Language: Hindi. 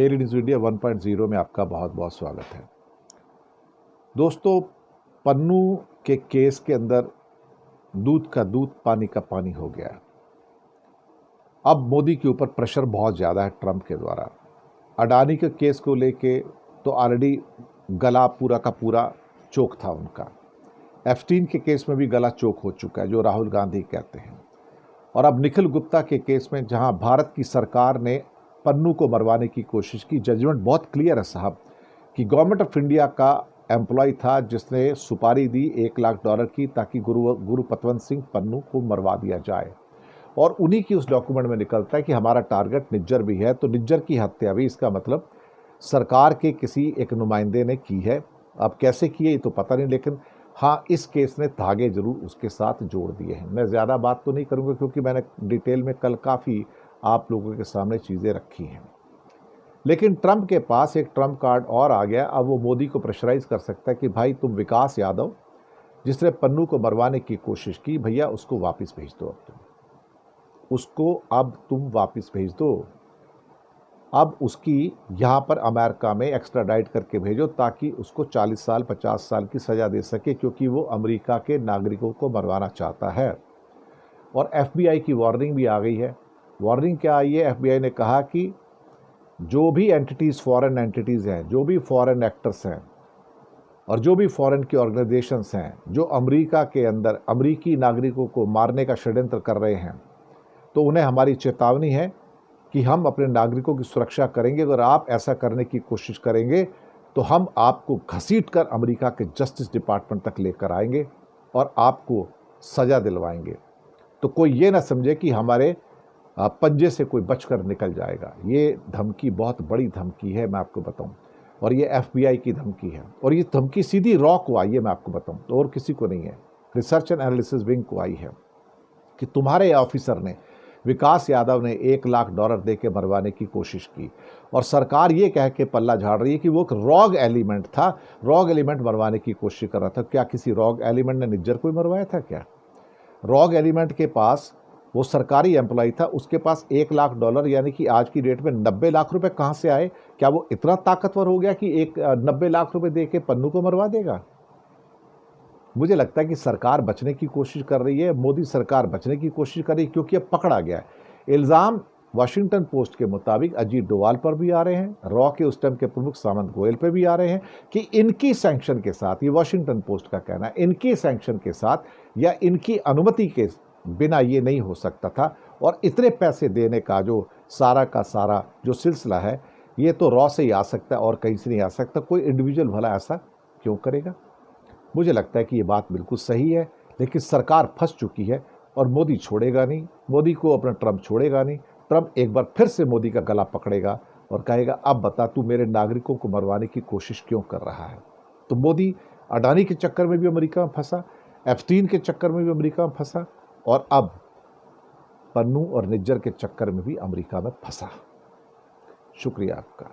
डेली न्यूज़ इंडिया 1.0 में आपका बहुत बहुत स्वागत है। दोस्तों, पन्नू के केस के अंदर दूध का दूध पानी का पानी हो गया। अब मोदी के ऊपर प्रेशर बहुत ज़्यादा है ट्रंप के द्वारा। अडानी के केस को लेके तो ऑलरेडी गला पूरा का पूरा चोक था उनका। एफस्टीन के केस में भी गला चोक हो चुका है, जो राहुल गांधी कहते हैं। और अब निखिल गुप्ता के केस में, जहां भारत की सरकार ने पन्नू को मरवाने की कोशिश की। जजमेंट बहुत क्लियर है साहब कि गवर्नमेंट ऑफ इंडिया का एम्प्लॉय था जिसने सुपारी दी $1 लाख की, ताकि गुरु पतवंत सिंह पन्नू को मरवा दिया जाए। और उन्हीं की उस डॉक्यूमेंट में निकलता है कि हमारा टारगेट निज्जर भी है, तो निज्जर की हत्या भी, इसका मतलब सरकार के किसी एक नुमाइंदे ने की है। अब कैसे की है ये तो पता नहीं, लेकिन हाँ, इस केस ने धागे जरूर उसके साथ जोड़ दिए हैं। मैं ज़्यादा बात तो नहीं करूँगा क्योंकि मैंने डिटेल में कल काफ़ी आप लोगों के सामने चीज़ें रखी हैं। लेकिन ट्रंप के पास एक ट्रंप कार्ड और आ गया। अब वो मोदी को प्रेशराइज कर सकता है कि भाई तुम विकास यादव, जिसने पन्नू को मरवाने की कोशिश की, भैया उसको वापस भेज दो। अब तुम वापस भेज दो। अब उसकी यहाँ पर अमेरिका में एक्स्ट्राडाइट करके भेजो, ताकि उसको 40 साल 50 साल की सज़ा दे सके, क्योंकि वो अमेरिका के नागरिकों को मरवाना चाहता है। और FBI की वार्निंग भी आ गई है। वार्निंग क्या आई है? FBI ने कहा कि जो भी एंटिटीज़, फॉरेन एंटिटीज़ हैं, जो भी फॉरेन एक्टर्स हैं और जो भी फॉरेन की ऑर्गेनाइजेशंस हैं जो अमेरिका के अंदर अमेरिकी नागरिकों को मारने का षड्यंत्र कर रहे हैं, तो उन्हें हमारी चेतावनी है कि हम अपने नागरिकों की सुरक्षा करेंगे। अगर आप ऐसा करने की कोशिश करेंगे तो हम आपको घसीट कर अमेरिका के जस्टिस डिपार्टमेंट तक लेकर आएंगे और आपको सज़ा दिलवाएंगे। तो कोई ये ना समझे कि हमारे पंजे से कोई बचकर निकल जाएगा। ये धमकी बहुत बड़ी धमकी है, मैं आपको बताऊं। और ये FBI की धमकी है, और ये धमकी सीधी रॉ को आई है, मैं आपको बताऊं, तो और किसी को नहीं है। रिसर्च एंड एनालिसिस विंग को आई है कि तुम्हारे ऑफिसर ने, विकास यादव ने $1 लाख दे के मरवाने की कोशिश की, और सरकार ये कह के पल्ला झाड़ रही है कि वो एक रॉग एलिमेंट था, रॉग एलिमेंट मरवाने की कोशिश कर रहा था। क्या किसी रॉग एलिमेंट ने निज्जर को मरवाया था क्या? रॉग एलिमेंट के पास, वो सरकारी एम्प्लॉय था, उसके पास $1 लाख यानी कि आज की डेट में 90 लाख रुपए कहाँ से आए? क्या वो इतना ताकतवर हो गया कि 90 लाख रुपए दे के पन्नू को मरवा देगा? मुझे लगता है कि सरकार बचने की कोशिश कर रही है, मोदी सरकार बचने की कोशिश कर रही है, क्योंकि अब पकड़ा गया है। इल्ज़ाम वाशिंगटन पोस्ट के मुताबिक अजीत डोवाल पर भी आ रहे हैं, रॉ के उस टाइम के प्रमुख सामंत गोयल पर भी आ रहे हैं कि इनकी सैंक्शन के साथ, ये वाशिंगटन पोस्ट का कहना है, इनकी सैंक्शन के साथ या इनकी अनुमति के बिना ये नहीं हो सकता था। और इतने पैसे देने का जो सारा का सारा जो सिलसिला है, ये तो रॉ से ही आ सकता है और कहीं से नहीं आ सकता। कोई इंडिविजुअल भला ऐसा क्यों करेगा? मुझे लगता है कि ये बात बिल्कुल सही है, लेकिन सरकार फंस चुकी है और मोदी छोड़ेगा नहीं। मोदी को अपना ट्रंप छोड़ेगा नहीं। ट्रंप एक बार फिर से मोदी का गला पकड़ेगा और कहेगा, अब बता तू मेरे नागरिकों को मरवाने की कोशिश क्यों कर रहा है? तो मोदी अडानी के चक्कर में भी अमेरिका में फंसा, एप्स्टीन के चक्कर में भी अमेरिका में फंसा, और अब पन्नू और निज्जर के चक्कर में भी अमेरिका में फंसा। शुक्रिया आपका।